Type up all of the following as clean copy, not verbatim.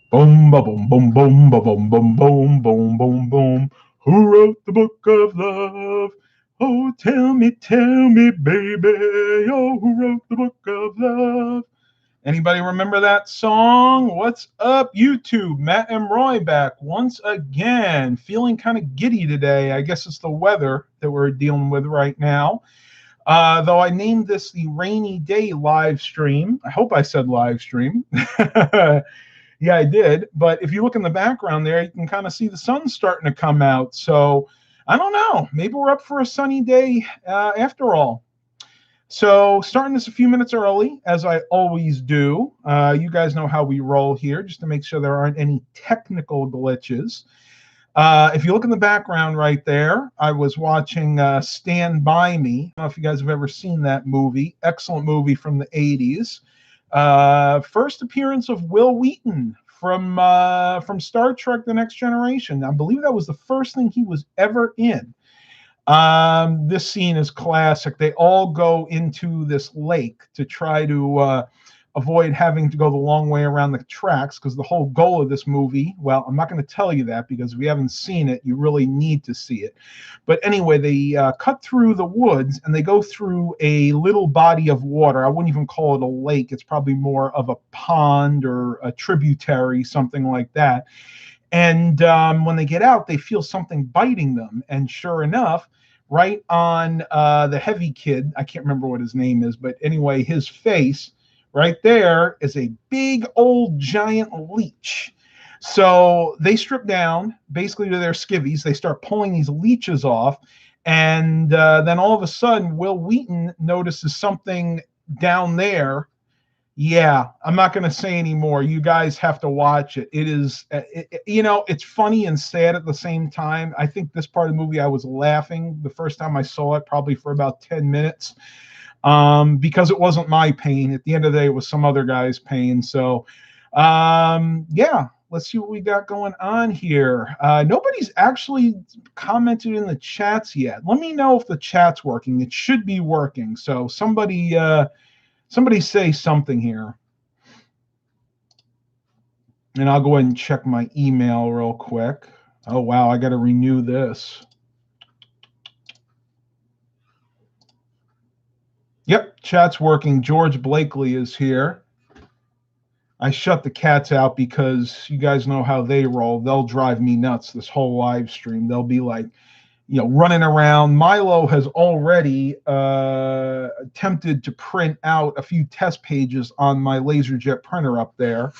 Boom, ba boom, boom, boom, ba boom, boom, boom, boom, boom, boom. Who wrote the book of love? Oh, tell me, baby. Oh, who wrote the book of love? Anybody remember that song? What's up, YouTube? Matt and Roy back once again. Feeling kind of giddy today. I guess it's the weather that we're dealing with right now. Though I named this the rainy day live stream. I hope I said live stream. Yeah, I did. But if you look in the background there, you can kind of see the sun starting to come out. So I don't know. Maybe we're up for a sunny day after all. So starting this a few minutes early, as I always do. You guys know how we roll here, just to make sure there aren't any technical glitches. If you look in the background right there, I was watching Stand By Me. I don't know if you guys have ever seen that movie. Excellent movie from the 80s. First appearance of Will Wheaton from Star Trek: The Next Generation. I believe that was the first thing he was ever in. This scene is classic. They all go into this lake to try to avoid having to go the long way around the tracks, because the whole goal of this movie, well, I'm not going to tell you that, because if you haven't seen it, you really need to see it. But anyway, they cut through the woods and they go through a little body of water. I wouldn't even call it a lake. It's probably more of a pond or a tributary, something like that. And when they get out, they feel something biting them. And sure enough, right on the heavy kid, I can't remember what his name is, but anyway, his face right there is a big old giant leech. So they strip down basically to their skivvies. They start pulling these leeches off. And then all of a sudden, Will Wheaton notices something down there. Yeah, I'm not going to say anymore. You guys have to watch it. It is, it's funny and sad at the same time. I think this part of the movie, I was laughing the first time I saw it, probably for about 10 minutes, because it wasn't my pain. At the end of the day, it was some other guy's pain. So, yeah, let's see what we got going on here. Nobody's actually commented in the chats yet. Let me know if the chat's working. It should be working. So somebody say something here. And I'll go ahead and check my email real quick. Oh, wow, I got to renew this. Yep, chat's working. George Blakely is here. I shut the cats out because you guys know how they roll. They'll drive me nuts this whole live stream. They'll be like, running around. Milo has already attempted to print out a few test pages on my LaserJet printer up there.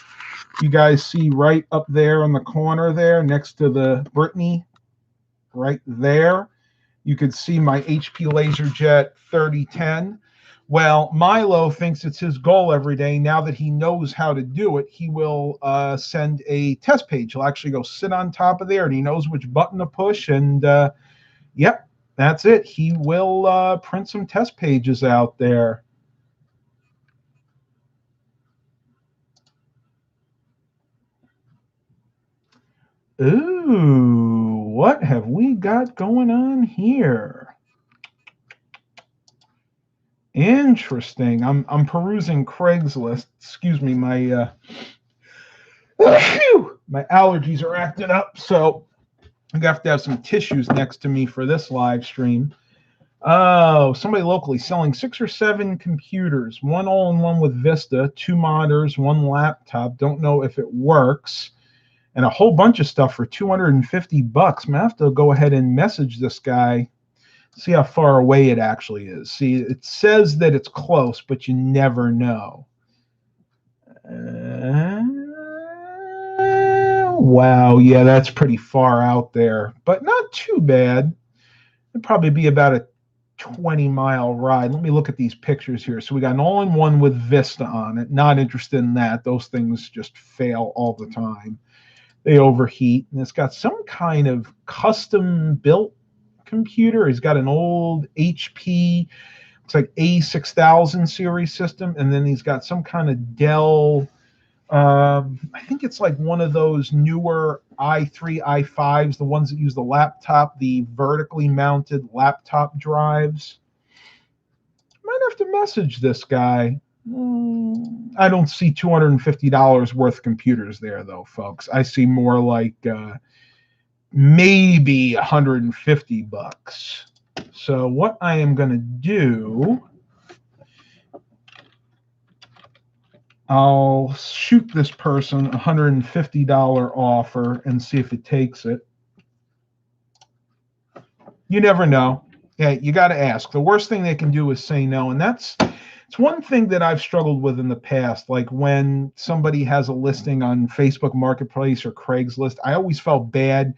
You guys see right up there in the corner there next to the Brittany, right there, you could see my HP LaserJet 3010. Well, Milo thinks it's his goal every day. Now that he knows how to do it, he will send a test page. He'll actually go sit on top of there, and he knows which button to push. And yep, that's it. He will print some test pages out there. Ooh, what have we got going on here? Interesting. I'm perusing Craigslist. Excuse me, my my allergies are acting up, so I have to have some tissues next to me for this live stream. Oh, somebody locally selling 6 or 7 computers, one all-in-one with Vista, 2 monitors, 1 laptop. Don't know if it works, and a whole bunch of stuff for $250. I have to go ahead and message this guy, see how far away it actually is. See, it says that it's close, but you never know. Wow, yeah, that's pretty far out there, but not too bad. It'd probably be about a 20-mile ride. Let me look at these pictures here. So we got an all-in-one with Vista on it. Not interested in that. Those things just fail all the time. They overheat. And it's got some kind of custom-built computer. He's got an old HP, looks like A6000 series system. And then he's got some kind of Dell, I think it's like one of those newer i3, i5s, the ones that use the laptop, the vertically mounted laptop drives. Might have to message this guy. I don't see $250 worth of computers there, though, folks. I see more like maybe $150. So what I am going to do, I'll shoot this person a $150 offer and see if it takes it. You never know. Yeah, you got to ask. The worst thing they can do is say no, and it's one thing that I've struggled with in the past. Like when somebody has a listing on Facebook Marketplace or Craigslist, I always felt bad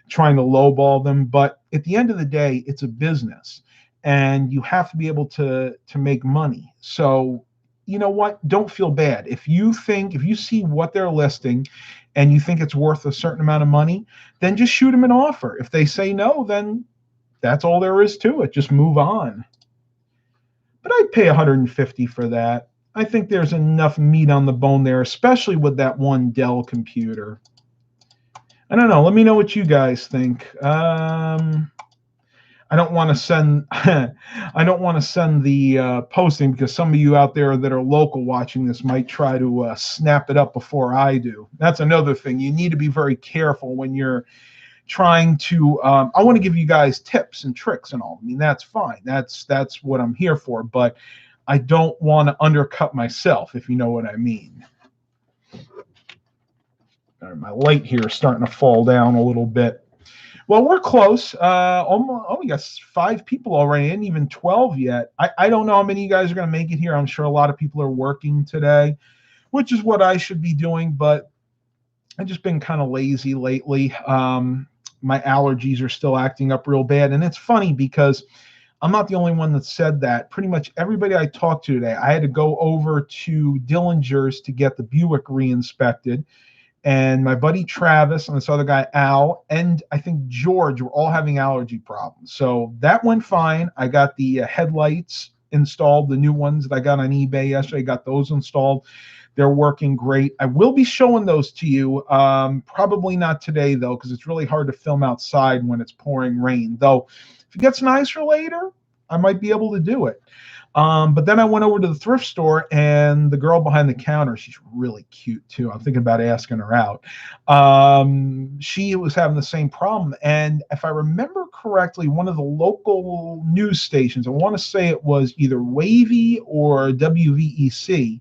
trying to lowball them. But at the end of the day, it's a business, and you have to be able to make money. So you know what? Don't feel bad. If you see what they're listing and you think it's worth a certain amount of money, then just shoot them an offer. If they say no, then that's all there is to it. Just move on. But I'd pay $150 for that. I think there's enough meat on the bone there, especially with that one Dell computer. I don't know. Let me know what you guys think. I don't want to send the posting because some of you out there that are local watching this might try to snap it up before I do. That's another thing. You need to be very careful when you're trying to. I want to give you guys tips and tricks and all. I mean, that's fine. That's what I'm here for. But I don't want to undercut myself, if you know what I mean. All right, my light here is starting to fall down a little bit. Well, we're close. We got 5 people already, and even 12 yet. I don't know how many of you guys are going to make it here. I'm sure a lot of people are working today, which is what I should be doing, but I've just been kind of lazy lately. My allergies are still acting up real bad, and it's funny because I'm not the only one that said that. Pretty much everybody I talked to today, I had to go over to Dillinger's to get the Buick re-inspected. And my buddy Travis and this other guy, Al, and I think George were all having allergy problems. So that went fine. I got the headlights installed, the new ones that I got on eBay yesterday. I got those installed. They're working great. I will be showing those to you. Probably not today, though, because it's really hard to film outside when it's pouring rain. Though, if it gets nicer later, I might be able to do it. But then I went over to the thrift store, and the girl behind the counter, she's really cute too. I'm thinking about asking her out. She was having the same problem. And if I remember correctly, one of the local news stations, I want to say it was either Wavy or WVEC,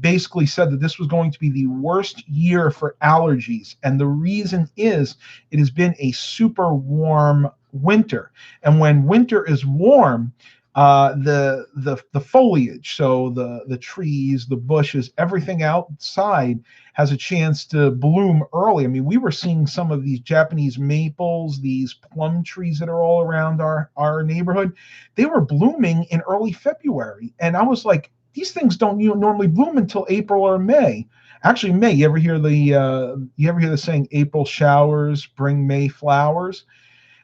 basically said that this was going to be the worst year for allergies. And the reason is it has been a super warm winter. And when winter is warm, the foliage, so the trees, the bushes, everything outside has a chance to bloom early. I mean, we were seeing some of these Japanese maples, these plum trees that are all around our neighborhood. They were blooming in early February. And I was like, these things don't normally bloom until April or May. Actually, May. You ever hear the saying, April showers bring May flowers?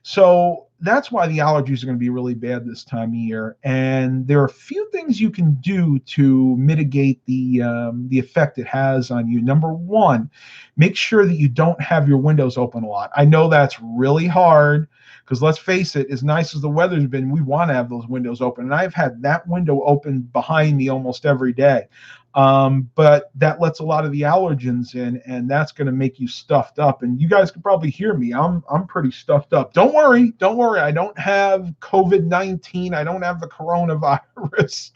So that's why the allergies are going to be really bad this time of year. And there are a few things you can do to mitigate the effect it has on you. Number one, make sure that you don't have your windows open a lot. I know that's really hard because let's face it, as nice as the weather's been, we want to have those windows open. And I've had that window open behind me almost every day. But that lets a lot of the allergens in, and that's going to make you stuffed up. And you guys can probably hear me. I'm pretty stuffed up. Don't worry. I don't have COVID-19. I don't have the coronavirus.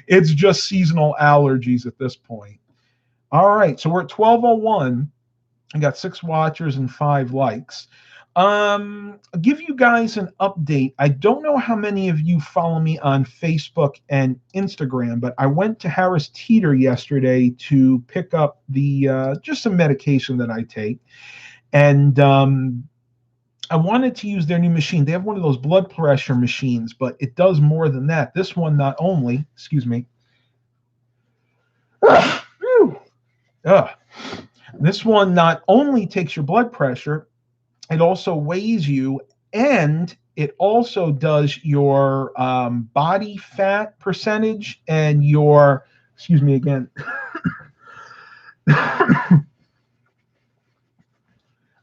It's just seasonal allergies at this point. All right, so we're at 12:01. I got 6 watchers and 5 likes. I'll give you guys an update. I don't know how many of you follow me on Facebook and Instagram, but I went to Harris Teeter yesterday to pick up the just some medication that I take, and I wanted to use their new machine. They have one of those blood pressure machines, but it does more than that. This one not only, excuse me, this one not only takes your blood pressure, it also weighs you, and it also does your body fat percentage and your, excuse me again.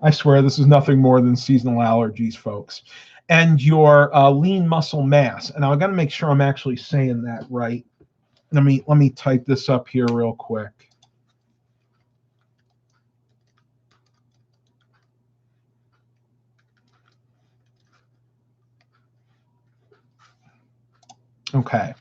I swear this is nothing more than seasonal allergies, folks. And your lean muscle mass. And I got to make sure I'm actually saying that right. Let me type this up here real quick. Okay.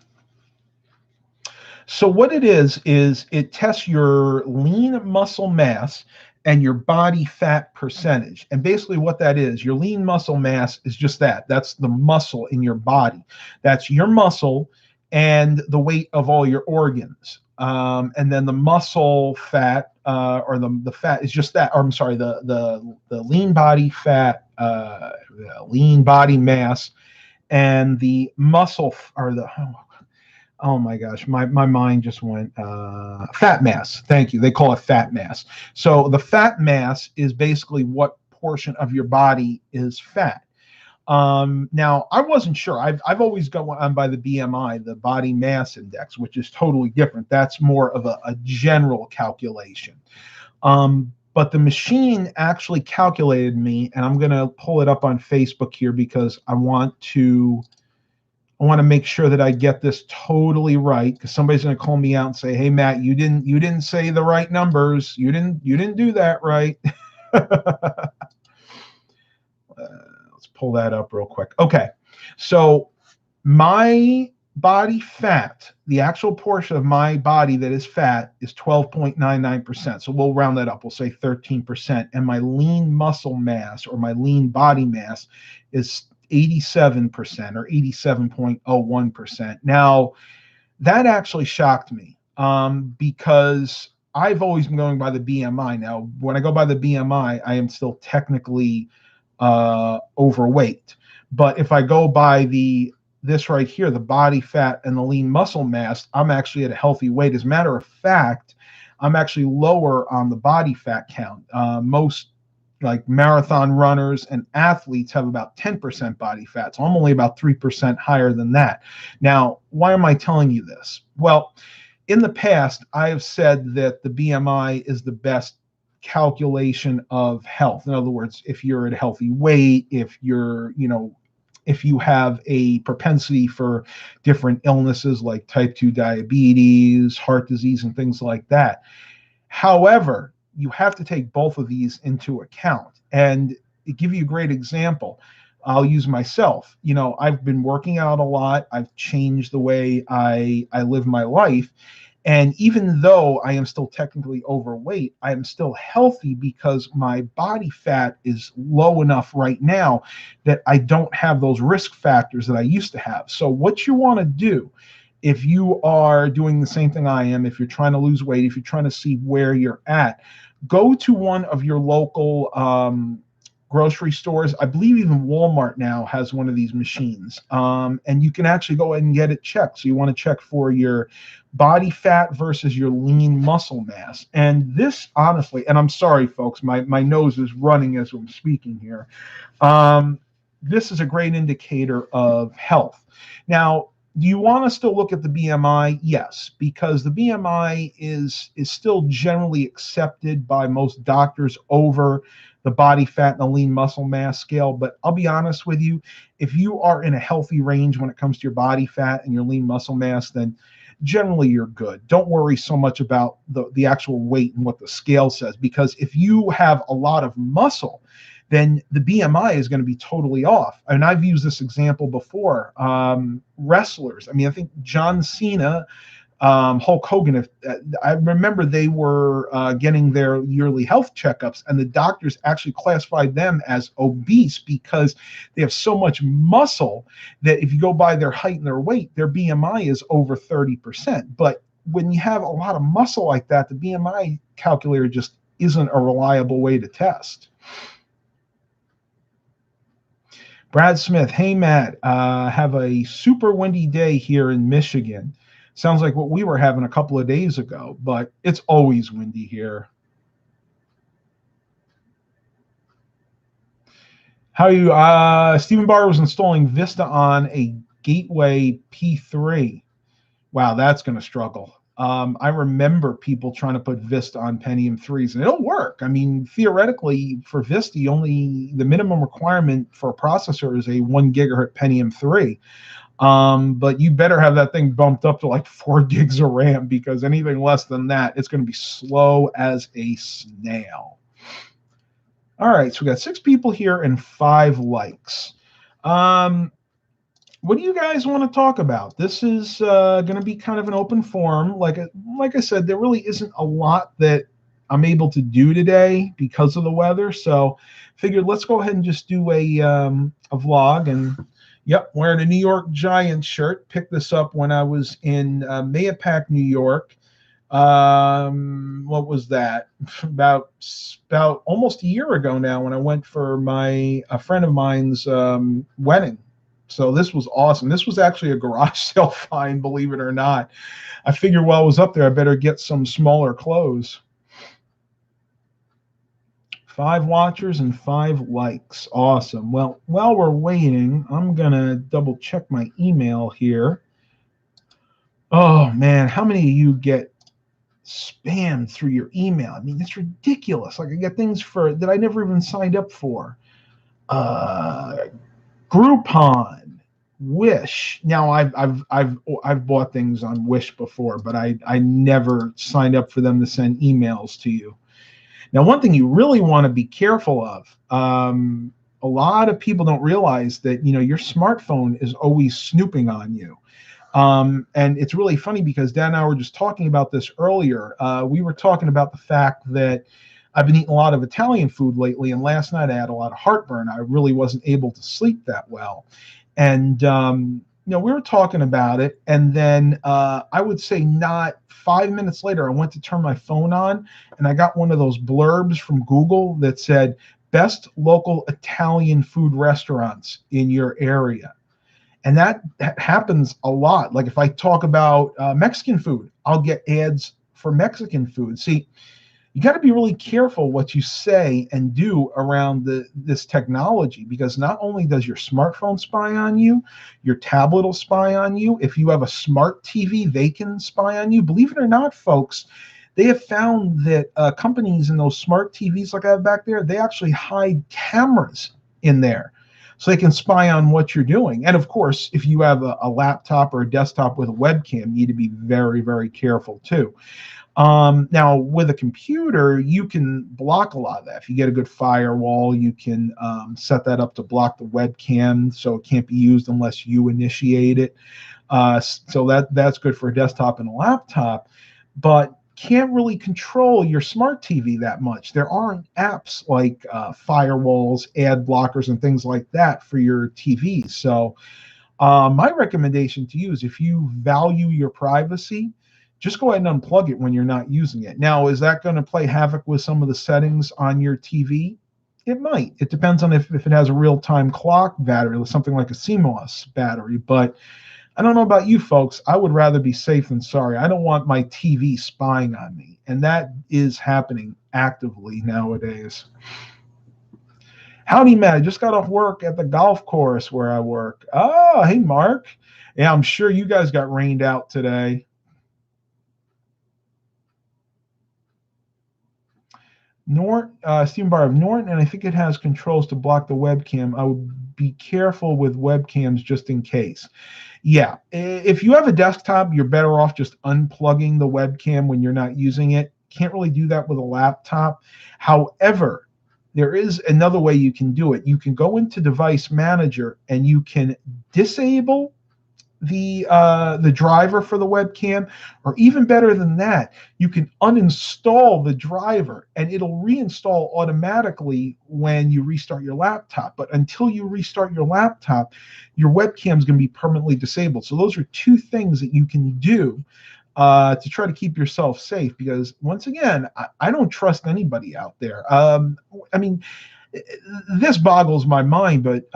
So what it is it tests your lean muscle mass and your body fat percentage. And basically what that is, your lean muscle mass is just that. That's the muscle in your body. That's your muscle and the weight of all your organs. And then the muscle fat or the fat is just that. Or I'm sorry, the lean body fat, lean body mass, and the muscle or the oh my gosh, my mind just went fat mass. Thank you. They call it fat mass. So the fat mass is basically what portion of your body is fat. Now, I wasn't sure. I've always gone on by the BMI, the body mass index, which is totally different. That's more of a general calculation. But the machine actually calculated me, and I'm going to pull it up on Facebook here because I want to make sure that I get this totally right, because somebody's going to call me out and say, "Hey, Matt, you didn't say the right numbers. You didn't do that right." Let's pull that up real quick. Okay, so my body fat, the actual portion of my body that is fat, is 12.99%. So we'll round that up. We'll say 13%. And my lean muscle mass or my lean body mass is 87% or 87.01%. Now, that actually shocked me because I've always been going by the BMI. Now, when I go by the BMI, I am still technically overweight. But if I go by this right here, the body fat and the lean muscle mass, I'm actually at a healthy weight. As a matter of fact, I'm actually lower on the body fat count. Most like marathon runners and athletes have about 10% body fat. So I'm only about 3% higher than that. Now, why am I telling you this? Well, in the past, I have said that the BMI is the best calculation of health. In other words, if you're at a healthy weight, if you have a propensity for different illnesses like type 2 diabetes, heart disease, and things like that. However, you have to take both of these into account. And to give you a great example, I'll use myself. I've been working out a lot. I've changed the way I live my life. And even though I am still technically overweight, I am still healthy because my body fat is low enough right now that I don't have those risk factors that I used to have. So what you want to do, if you are doing the same thing I am, if you're trying to lose weight, if you're trying to see where you're at, go to one of your local grocery stores. I believe even Walmart now has one of these machines. And you can actually go ahead and get it checked. So you want to check for your body fat versus your lean muscle mass. And this, honestly, and I'm sorry, folks, my nose is running as I'm speaking here. This is a great indicator of health. Now, do you want to still look at the BMI? Yes, because the BMI is still generally accepted by most doctors over the body fat and the lean muscle mass scale. But I'll be honest with you, if you are in a healthy range when it comes to your body fat and your lean muscle mass, then generally you're good. Don't worry so much about the actual weight and what the scale says, because if you have a lot of muscle, then the BMI is going to be totally off. And I've used this example before. Wrestlers, I think John Cena, Hulk Hogan, I remember they were getting their yearly health checkups, and the doctors actually classified them as obese because they have so much muscle that if you go by their height and their weight, their BMI is over 30%. But when you have a lot of muscle like that, the BMI calculator just isn't a reliable way to test. Brad Smith, hey Matt, have a super windy day here in Michigan. Sounds like what we were having a couple of days ago, but it's always windy here. How are you? Stephen Barr was installing Vista on a Gateway P3. Wow, that's going to struggle. I remember people trying to put Vista on Pentium 3s, and it'll work. Theoretically, for Vista, the minimum requirement for a processor is a 1 gigahertz Pentium 3. But you better have that thing bumped up to like 4 gigs of RAM, because anything less than that, it's going to be slow as a snail. All right, so we got 6 people here and 5 likes. What do you guys want to talk about? This is going to be kind of an open forum. Like I said, there really isn't a lot that I'm able to do today because of the weather. So figured let's go ahead and just do a vlog. And yep, wearing a New York Giants shirt. Picked this up when I was in Mayapack, New York. What was that? About almost a year ago now, when I went for a friend of mine's wedding. So this was awesome. This was actually a garage sale find, believe it or not. I figured while I was up there, I better get some smaller clothes. 5 watchers and 5 likes. Awesome. Well, while we're waiting, I'm going to double check my email here. Oh, man, how many of you get spammed through your email? I mean, it's ridiculous. Like, I get things that I never even signed up for. Groupon, Wish. Now I've bought things on Wish before, but I never signed up for them to send emails to you. Now, one thing you really want to be careful of, a lot of people don't realize that your smartphone is always snooping on you. And it's really funny because Dan and I were just talking about this earlier. We were talking about the fact that I've been eating a lot of Italian food lately, and last night I had a lot of heartburn. I really wasn't able to sleep that well. And, we were talking about it, and then I would say not 5 minutes later, I went to turn my phone on, and I got one of those blurbs from Google that said, best local Italian food restaurants in your area. And that happens a lot. Like if I talk about Mexican food, I'll get ads for Mexican food. See, you got to be really careful what you say and do around this technology, because not only does your smartphone spy on you, your tablet will spy on you. If you have a smart TV, they can spy on you. Believe it or not, folks, they have found that companies in those smart TVs like I have back there, they actually hide cameras in there so they can spy on what you're doing. And of course, if you have a laptop or a desktop with a webcam, you need to be very, very careful too. Now, with a computer, you can block a lot of that. If you get a good firewall, you can set that up to block the webcam so it can't be used unless you initiate it. So that's good for a desktop and a laptop, but can't really control your smart TV that much. There aren't apps like firewalls, ad blockers, and things like that for your TV. So my recommendation to you is, if you value your privacy, just go ahead and unplug it when you're not using it. Now, is that going to play havoc with some of the settings on your TV? It might. It depends on if it has a real-time clock battery, something like a CMOS battery. But I don't know about you folks. I would rather be safe than sorry. I don't want my TV spying on me. And that is happening actively nowadays. Howdy, Matt. I just got off work at the golf course where I work. Oh, hey, Mark. Yeah, I'm sure you guys got rained out today. Stephen Barr of Norton, and I think it has controls to block the webcam. I would be careful with webcams just in case. Yeah, if you have a desktop, you're better off just unplugging the webcam when you're not using it. Can't really do that with a laptop. However, there is another way you can do it. You can go into Device Manager and you can disable the driver for the webcam, or even better than that, you can uninstall the driver and it'll reinstall automatically when you restart your laptop. But until you restart your laptop, your webcam is going to be permanently disabled. So those are 2 things that you can do to try to keep yourself safe, because once again, I don't trust anybody out there. I mean, this boggles my mind, but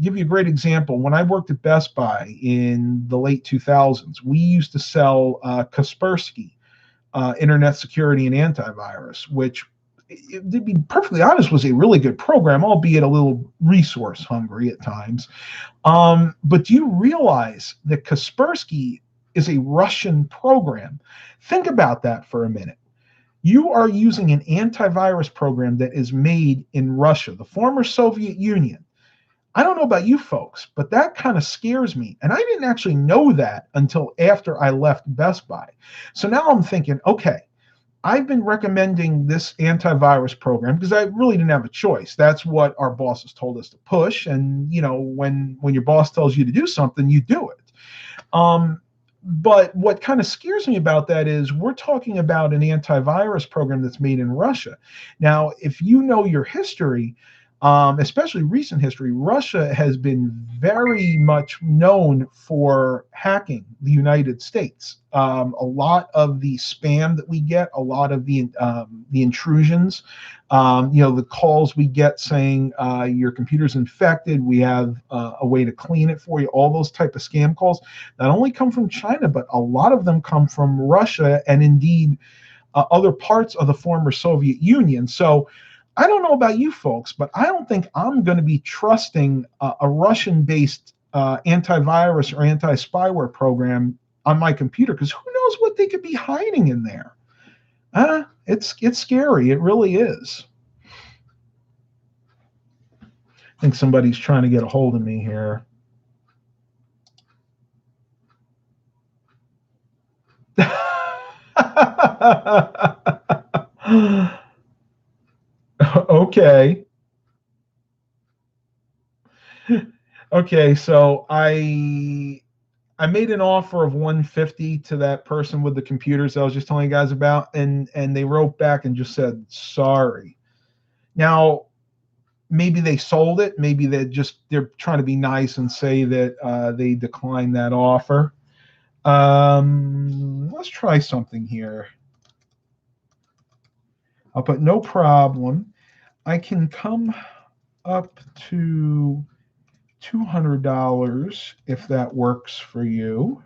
give you a great example. When I worked at Best Buy in the late 2000s, we used to sell Kaspersky Internet Security and Antivirus, which, to be perfectly honest, was a really good program, albeit a little resource hungry at times. But do you realize that Kaspersky is a Russian program? Think about that for a minute. You are using an antivirus program that is made in Russia, the former Soviet Union. I don't know about you folks, but that kind of scares me. And I didn't actually know that until after I left Best Buy. So now I'm thinking, okay, I've been recommending this antivirus program because I really didn't have a choice. That's what our bosses told us to push. And when your boss tells you to do something, you do it. But what kind of scares me about that is we're talking about an antivirus program that's made in Russia. Now, if you know your history, especially recent history, Russia has been very much known for hacking the United States. A lot of the spam that we get, a lot of the intrusions, the calls we get saying your computer's infected, we have a way to clean it for you. All those type of scam calls not only come from China, but a lot of them come from Russia and indeed other parts of the former Soviet Union. So I don't know about you folks, but I don't think I'm going to be trusting a Russian-based antivirus or anti-spyware program on my computer, because who knows what they could be hiding in there. It's scary. It really is. I think somebody's trying to get a hold of me here. Okay. Okay, so I made an offer of 150 to that person with the computers I was just telling you guys about, and they wrote back and just said sorry. Now, maybe they sold it. Maybe they're trying to be nice and say that they declined that offer. Let's try something here. I'll put no problem. I can come up to $200 if that works for you.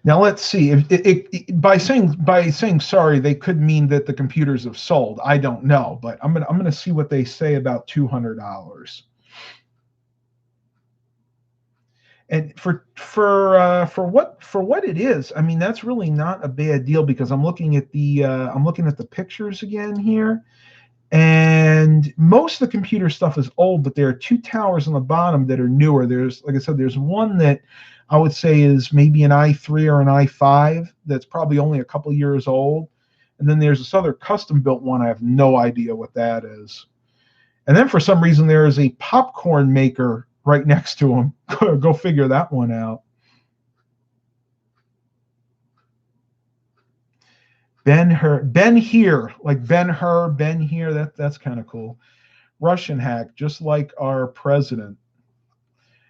Now let's see if by saying sorry, they could mean that the computers have sold. I don't know, but I'm gonna see what they say about $200. And for what it is, I mean that's really not a bad deal, because I'm looking at the pictures again here, and most of the computer stuff is old, but there are two towers on the bottom that are newer. There's, like I said, there's one that I would say is maybe an i3 or an i5 that's probably only a couple years old, and then there's this other custom built one. I have no idea what that is. And then for some reason there is a popcorn maker right next to them. Go figure that one out. Ben here, like Ben Hur, Ben here. That's kind of cool. Russian hack, just like our president.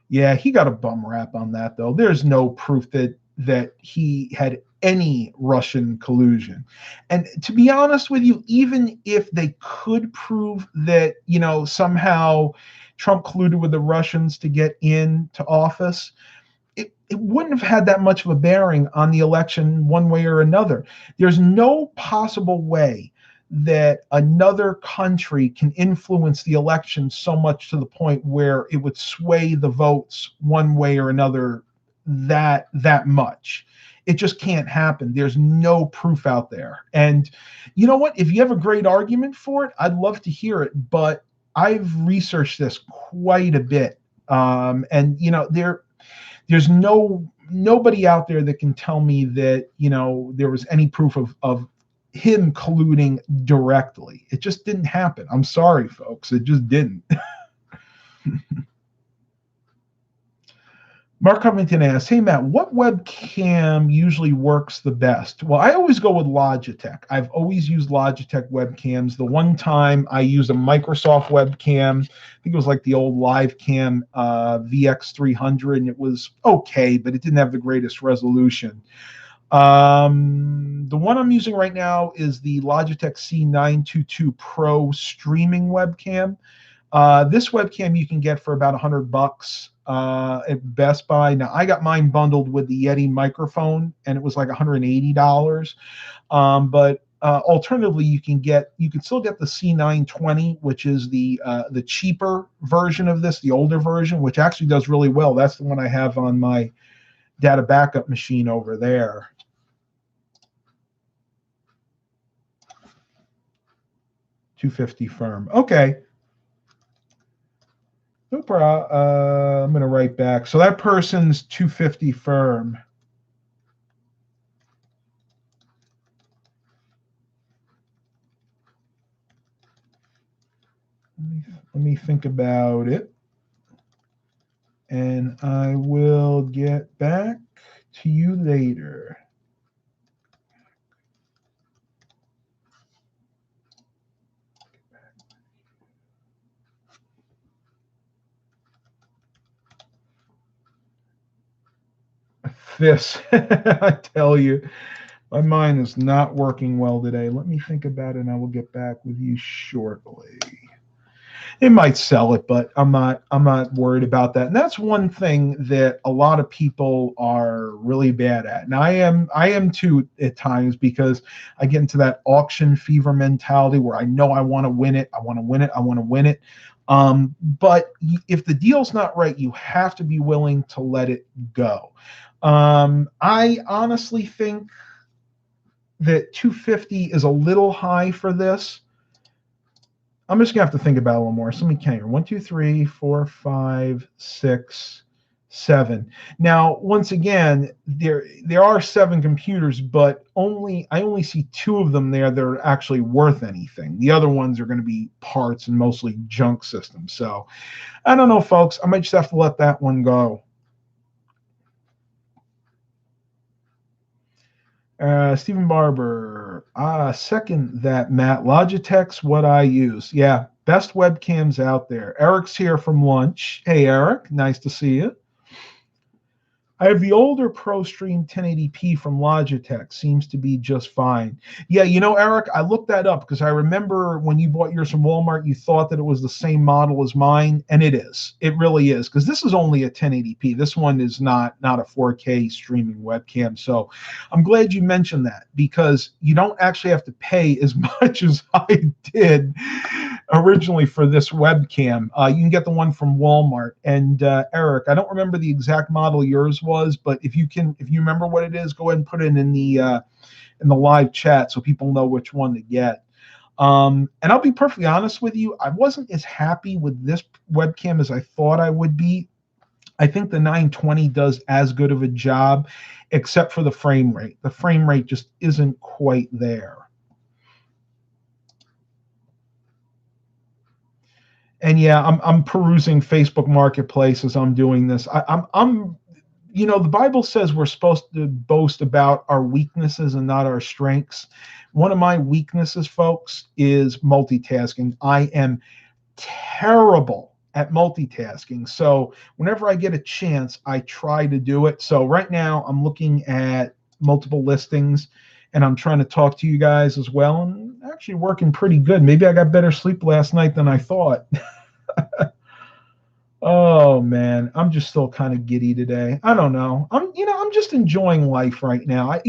Yeah, he got a bum rap on that though. There's no proof that he had any Russian collusion. And to be honest with you, even if they could prove that, somehow Trump colluded with the Russians to get into office, it wouldn't have had that much of a bearing on the election one way or another. There's no possible way that another country can influence the election so much to the point where it would sway the votes one way or another that much. It just can't happen. There's no proof out there. And you know what? If you have a great argument for it, I'd love to hear it. But I've researched this quite a bit. And there's nobody out there that can tell me that, there was any proof of him colluding directly. It just didn't happen. I'm sorry, folks. It just didn't. Mark Covington asks, hey, Matt, what webcam usually works the best? Well, I always go with Logitech. I've always used Logitech webcams. The one time I used a Microsoft webcam, I think it was like the old LiveCam VX300, and it was okay, but it didn't have the greatest resolution. The one I'm using right now is the Logitech C922 Pro streaming webcam. This webcam you can get for about $100 at Best Buy. Now, I got mine bundled with the Yeti microphone, and it was like $180. But alternatively, you can still get the C920, which is the cheaper version of this, the older version, which actually does really well. That's the one I have on my data backup machine over there. $250 firm. Okay. No problem. I'm going to write back. So that person's $250 firm. Let me think about it. And I will get back to you later. This, I tell you, my mind is not working well today. Let me think about it, and I will get back with you shortly. It might sell it, but I'm not worried about that. And that's one thing that a lot of people are really bad at. And I am too at times, because I get into that auction fever mentality where I know I want to win it. I want to win it. I want to win it. But if the deal's not right, you have to be willing to let it go. I honestly think that 250 is a little high for this. I'm just gonna have to think about it a little more. So let me count here. 1, 2, 3, 4, 5, 6, 7. Now, once again, there are 7 computers, but I only see 2 of them there that are actually worth anything. The other ones are going to be parts and mostly junk systems. So I don't know, folks. I might just have to let that one go. Stephen Barber, second that, Matt. Logitech's what I use. Yeah, best webcams out there. Eric's here from lunch. Hey, Eric, nice to see you. I have the older ProStream 1080p from Logitech. Seems to be just fine. Yeah, Eric, I looked that up because I remember when you bought yours from Walmart, you thought that it was the same model as mine, and it is. It really is, because this is only a 1080p. This one is not a 4K streaming webcam. So I'm glad you mentioned that, because you don't actually have to pay as much as I did originally for this webcam. You can get the one from Walmart. And Eric, I don't remember the exact model yours was, but if you remember what it is, go ahead and put it in the live chat so people know which one to get. And I'll be perfectly honest with you, I wasn't as happy with this webcam as I thought I would be. I think the 920 does as good of a job, except for the frame rate. The frame rate just isn't quite there. And yeah, I'm perusing Facebook Marketplace as I'm doing this. I'm the Bible says we're supposed to boast about our weaknesses and not our strengths. One of my weaknesses, folks, is multitasking. I am terrible at multitasking. So whenever I get a chance, I try to do it. So right now I'm looking at multiple listings, and I'm trying to talk to you guys as well, and actually working pretty good. Maybe I got better sleep last night than I thought. Oh man, I'm just still kind of giddy today. I don't know. I'm just enjoying life right now.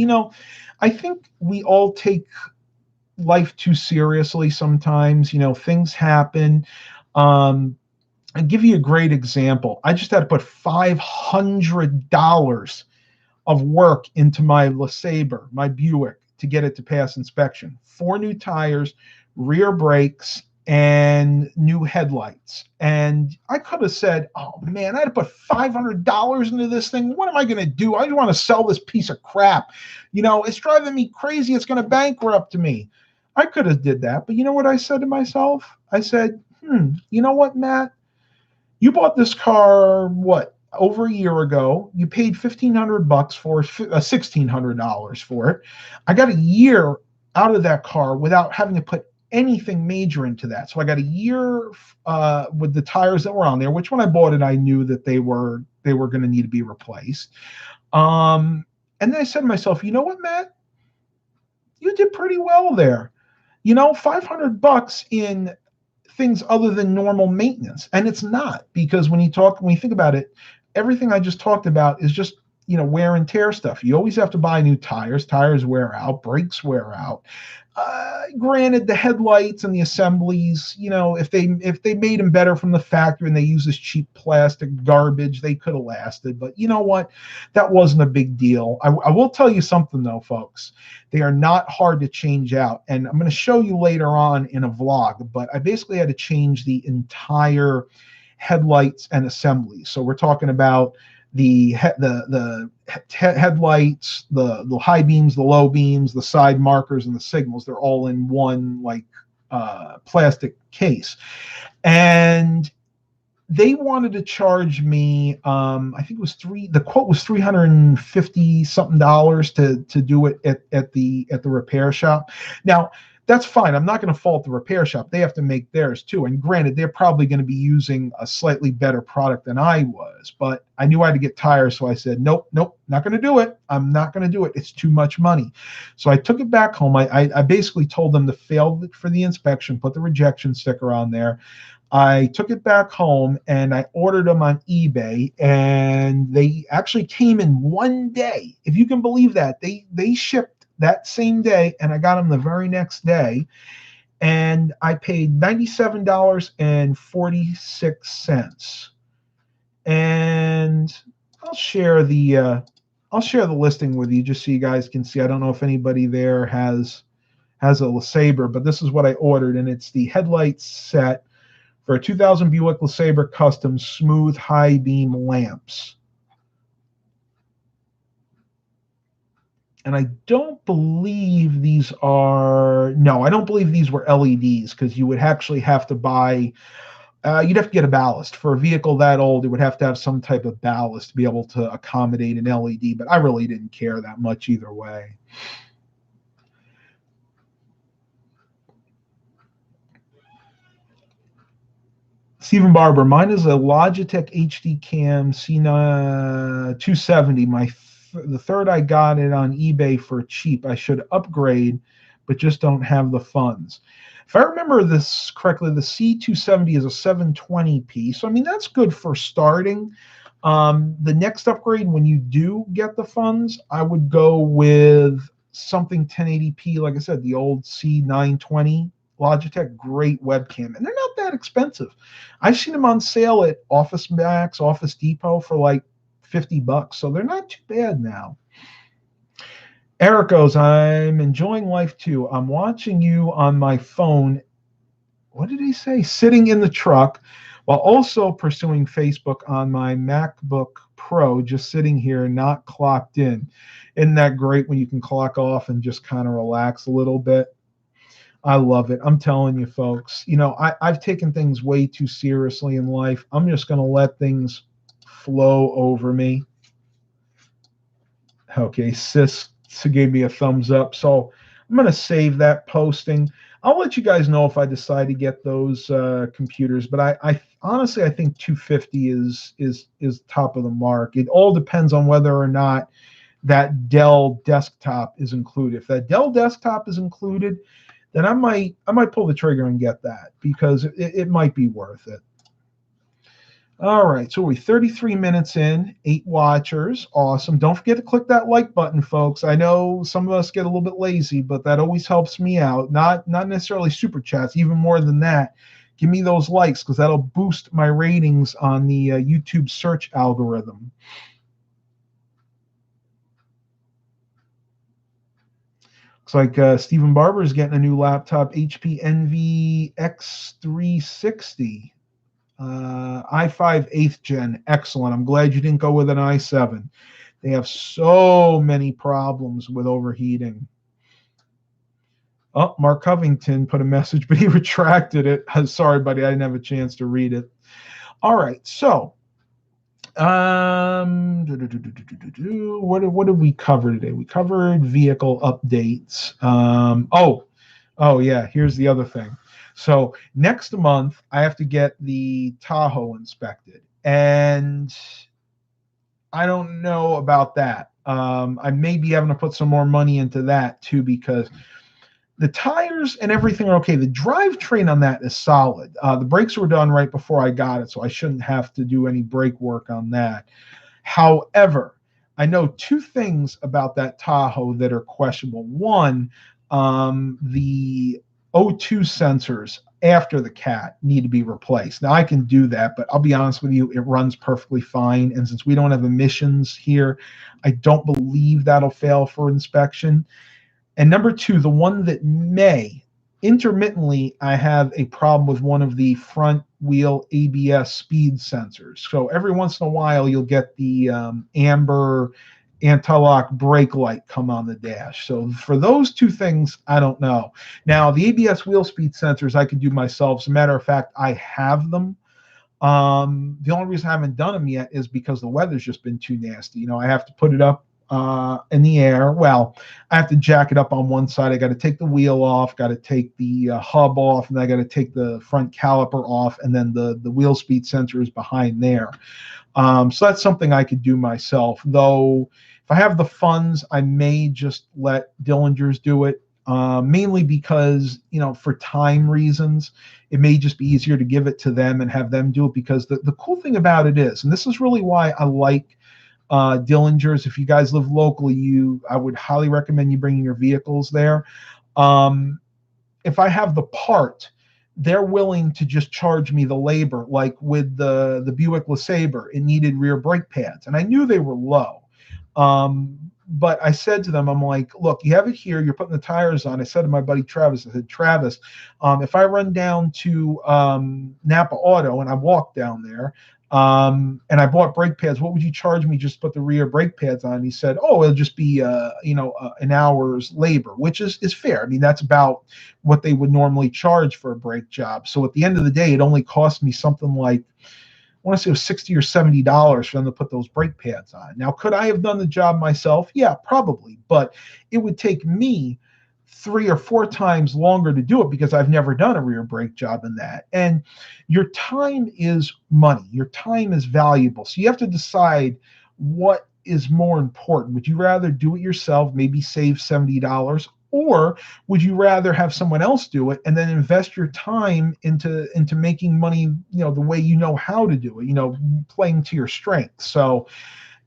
I think we all take life too seriously sometimes. Things happen. I'll give you a great example. I just had to put $500 of work into my LeSabre, my Buick, to get it to pass inspection. 4 new tires, rear brakes, and new headlights. And I could have said, oh man, I had to put $500 into this thing. What am I going to do? I just want to sell this piece of crap. It's driving me crazy. It's going to bankrupt me. I could have did that. But you know what I said to myself? I said, you know what, Matt? You bought this car, over a year ago. You paid $1,500 for it, $1,600 for it. I got a year out of that car without having to put anything major into that. So I got a year with the tires that were on there, which when I bought it, I knew that they were going to need to be replaced. And then I said to myself, you know what, Matt? You did pretty well there. $500 in things other than normal maintenance. And it's not, because when you think about it, everything I just talked about is just wear and tear stuff. You always have to buy new tires. Tires wear out, brakes wear out. Granted, the headlights and the assemblies, if they made them better from the factory and they use this cheap plastic garbage, they could have lasted. But you know what? That wasn't a big deal. I will tell you something though, folks. They are not hard to change out, and I'm going to show you later on in a vlog. But I basically had to change the entire headlights and assemblies. So we're talking about the headlights, the high beams, the low beams, the side markers, and the signals. They're all in one plastic case. And they wanted to charge me, I think it was the quote was $350 something to do it at the repair shop. Now, that's fine. I'm not going to fault the repair shop. They have to make theirs too. And granted, they're probably going to be using a slightly better product than I was. But I knew I had to get tires, so I said, nope, not going to do it. I'm not going to do it. It's too much money. So I took it back home. I basically told them to fail for the inspection, put the rejection sticker on there. I took it back home and I ordered them on eBay, and they actually came in one day. If you can believe that, they shipped that same day, and I got them the very next day, and I paid $97.46. And I'll share the listing with you just so you guys can see. I don't know if anybody there has a LeSabre, but this is what I ordered, and it's the headlight set for a 2000 Buick LeSabre Custom smooth high beam lamps. And I don't believe these were LEDs, because you would actually have to buy, you'd have to get a ballast. For a vehicle that old, it would have to have some type of ballast to be able to accommodate an LED, but I really didn't care that much either way. Stephen Barber, mine is a Logitech HD Cam C270. The third I got it on eBay for cheap. I should upgrade, but just don't have the funds. If I remember this correctly, the C270 is a 720p. So, I mean, that's good for starting. The next upgrade, when you do get the funds, I would go with something 1080p. Like I said, the old C920 Logitech, great webcam. And they're not that expensive. I've seen them on sale at Office Max, Office Depot for like $50, so they're not too bad now. Eric goes, I'm enjoying life too. I'm watching you on my phone. What did he say? Sitting in the truck while also pursuing Facebook on my MacBook Pro, just sitting here, not clocked in. Isn't that great when you can clock off and just kind of relax a little bit? I love it. I'm telling you, folks, I've taken things way too seriously in life. I'm just going to let things flow over me. Okay, Sis gave me a thumbs up, so I'm going to save that posting. I'll let you guys know if I decide to get those computers, but I honestly, I think 250 is top of the mark. It all depends on whether or not that Dell desktop is included. If that Dell desktop is included, then I might pull the trigger and get that, because it might be worth it. All right, so we're 33 minutes in, 8 watchers. Awesome. Don't forget to click that like button, folks. I know some of us get a little bit lazy, but that always helps me out. Not necessarily super chats, even more than that. Give me those likes, because that'll boost my ratings on the YouTube search algorithm. Looks like Stephen Barber is getting a new laptop, HP Envy X360. i5 8th gen, excellent. I'm glad you didn't go with an i7. They have so many problems with overheating. Oh, Mark Covington put a message, but he retracted it. Sorry, buddy, I didn't have a chance to read it. All right, so what did we cover today? We covered vehicle updates. Oh yeah, here's the other thing. So next month, I have to get the Tahoe inspected, and I don't know about that. I may be having to put some more money into that too, because the tires and everything are okay. The drivetrain on that is solid. The brakes were done right before I got it, so I shouldn't have to do any brake work on that. However, I know two things about that Tahoe that are questionable. One, the O2 sensors after the cat need to be replaced. Now I can do that, but I'll be honest with you, it runs perfectly fine. And since we don't have emissions here, I don't believe that'll fail for inspection. And number two, the one that may intermittently, I have a problem with one of the front wheel ABS speed sensors. So every once in a while, you'll get the amber anti-lock brake light come on the dash. So for those two things, I don't know. Now, the ABS wheel speed sensors I can do myself. As a matter of fact, I have them. The only reason I haven't done them yet is because the weather's just been too nasty. You know, I have to put it up in the air. Well, I have to jack it up on one side. I got to take the wheel off, got to take the hub off, and I got to take the front caliper off, and then the wheel speed sensor is behind there. So that's something I could do myself. Though, if I have the funds, I may just let Dillinger's do it. Mainly because, you know, for time reasons, it may just be easier to give it to them and have them do it. Because the cool thing about it is, and this is really why I like Dillinger's. If you guys live locally, I would highly recommend you bringing your vehicles there. If I have the part, they're willing to just charge me the labor. Like with the Buick LeSabre, it needed rear brake pads, and I knew they were low. But I said to them, I'm like, look, you have it here. You're putting the tires on. I said to my buddy Travis, I said, Travis, if I run down to Napa Auto and I walk down there and I bought brake pads, what would you charge me just to put the rear brake pads on? And he said, oh, it'll just be, an hour's labor, which is fair. I mean, that's about what they would normally charge for a brake job. So at the end of the day, it only cost me something like, I want to say it was $60 or $70 for them to put those brake pads on. Now, could I have done the job myself? Yeah, probably. But it would take me 3 or 4 times longer to do it because I've never done a rear brake job in that. And your time is money. Your time is valuable. So you have to decide what is more important. Would you rather do it yourself, maybe save $70? Or would you rather have someone else do it and then invest your time into making money, you know, the way you know how to do it, you know, playing to your strengths? So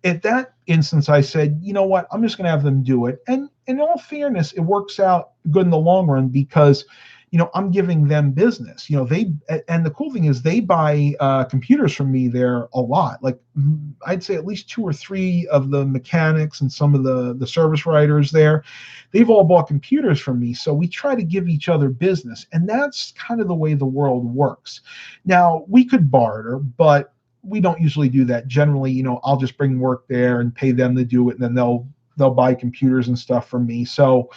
at that instance, I said, you know what, I'm just going to have them do it. And in all fairness, it works out good in the long run because, you know, I'm giving them business. You know, and the cool thing is they buy computers from me there a lot. Like I'd say at least 2 or 3 of the mechanics and some of the service writers there, they've all bought computers from me. So we try to give each other business. And that's kind of the way the world works. Now, we could barter, but we don't usually do that. Generally, you know, I'll just bring work there and pay them to do it, and then they'll buy computers and stuff from me. So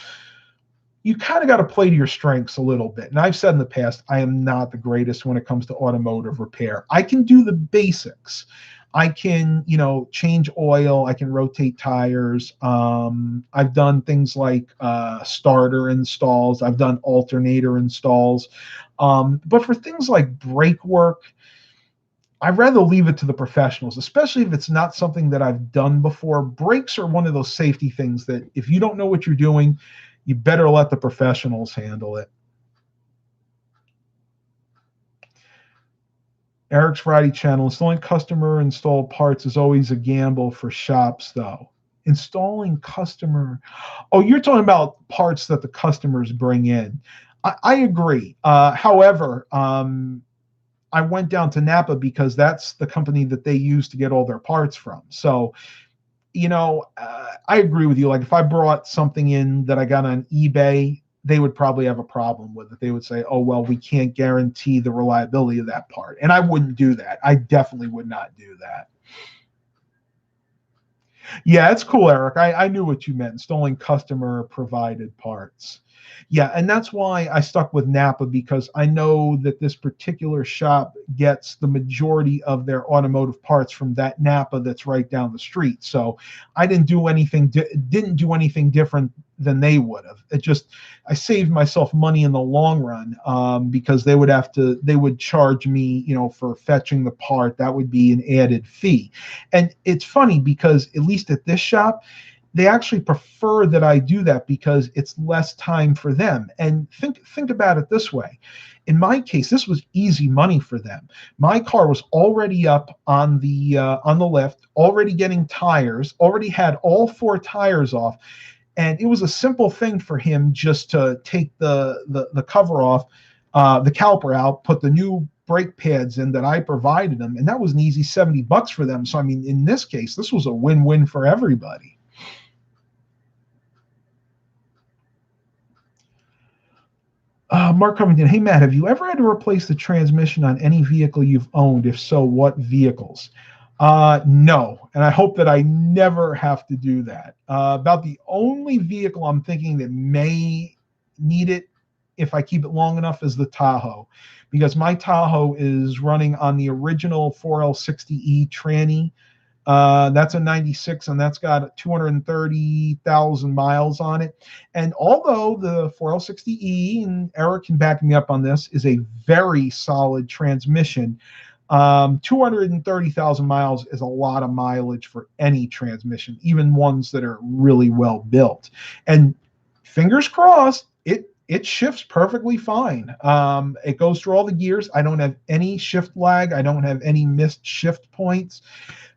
you kind of got to play to your strengths a little bit. And I've said in the past, I am not the greatest when it comes to automotive repair. I can do the basics. I can, you know, change oil. I can rotate tires. I've done things like starter installs. I've done alternator installs. But for things like brake work, I'd rather leave it to the professionals, especially if it's not something that I've done before. Brakes are one of those safety things that if you don't know what you're doing, you better let the professionals handle it. Eric's Friday channel, installing customer installed parts is always a gamble for shops, though. Installing customer, oh, you're talking about parts that the customers bring in. I agree. However, I went down to Napa because that's the company that they use to get all their parts from. So, you know, I agree with you. Like if I brought something in that I got on eBay, they would probably have a problem with it. They would say, oh, well, we can't guarantee the reliability of that part. And I wouldn't do that. I definitely would not do that. Yeah, it's cool, Eric. I knew what you meant, installing customer provided parts. Yeah, and that's why I stuck with Napa, because I know that this particular shop gets the majority of their automotive parts from that Napa that's right down the street. So I didn't do anything different than they would have. I saved myself money in the long run because they would charge me, you know, for fetching the part. That would be an added fee. And it's funny because at least at this shop, they actually prefer that I do that because it's less time for them. And think about it this way. In my case, this was easy money for them. My car was already up on the lift, already getting tires, already had all four tires off, and it was a simple thing for him just to take the cover off, the caliper out, put the new brake pads in that I provided them, and that was an easy $70 for them. So I mean, in this case, this was a win-win for everybody. Mark Covington, hey Matt, have you ever had to replace the transmission on any vehicle you've owned? If so, what vehicles? No, and I hope that I never have to do that. About the only vehicle I'm thinking that may need it if I keep it long enough is the Tahoe, because my Tahoe is running on the original 4L60E tranny. That's a 96, and that's got 230,000 miles on it. And although the 4L60E, and Eric can back me up on this, is a very solid transmission, 230,000 miles is a lot of mileage for any transmission, even ones that are really well built. And fingers crossed, it shifts perfectly fine. It goes through all the gears. I don't have any shift lag. I don't have any missed shift points.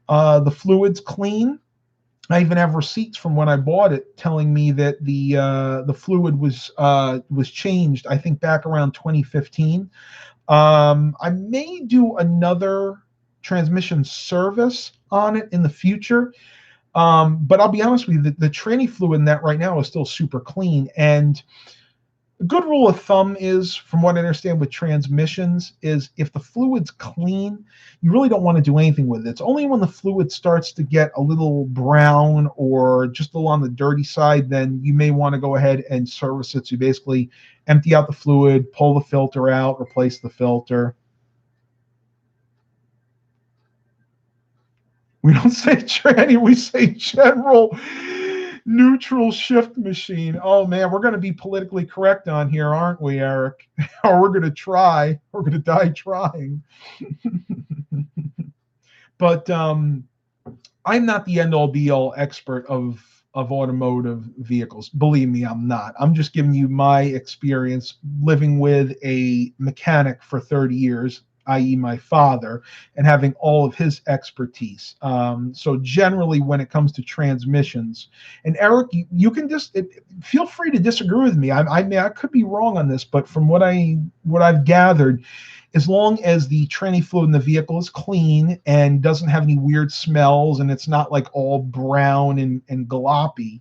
The fluid's clean. I even have receipts from when I bought it telling me that the fluid was changed, I think back around 2015. I may do another transmission service on it in the future. But I'll be honest with you, the tranny fluid in that right now is still super clean. And a good rule of thumb is, from what I understand with transmissions, is if the fluid's clean, you really don't want to do anything with it. It's only when the fluid starts to get a little brown or just a little on the dirty side, then you may want to go ahead and service it. So you basically empty out the fluid, pull the filter out, replace the filter. We don't say tranny, we say general neutral shift machine. Oh man, we're going to be politically correct on here, aren't we, Eric? Or we're going to try. We're going to die trying. But I'm not the end-all be-all expert of automotive vehicles. Believe me, I'm not. I'm just giving you my experience living with a mechanic for 30 years, i.e. my father, and having all of his expertise. So generally when it comes to transmissions, and Eric, you can just feel free to disagree with me. I mean, I could be wrong on this, but from what I've gathered, as long as the tranny fluid in the vehicle is clean and doesn't have any weird smells, and it's not like all brown and gloppy,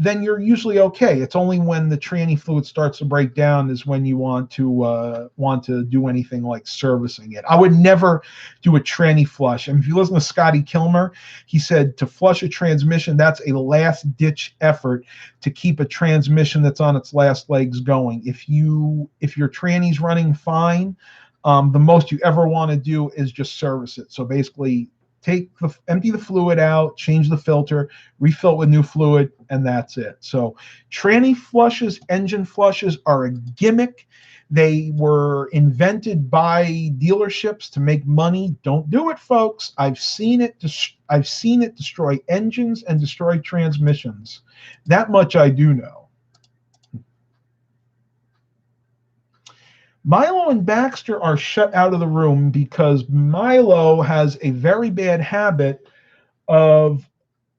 then you're usually okay. It's only when the tranny fluid starts to break down is when you want to do anything like servicing it. I would never do a tranny flush. And if you listen to Scotty Kilmer, he said to flush a transmission, that's a last ditch effort to keep a transmission that's on its last legs going. If your tranny's running fine, the most you ever want to do is just service it. So basically, empty the fluid out, change the filter, refill it with new fluid, and that's it. So tranny flushes, engine flushes are a gimmick. They were invented by dealerships to make money. Don't do it, folks. I've seen it destroy engines and destroy transmissions. That much I do know. Milo and Baxter are shut out of the room because Milo has a very bad habit of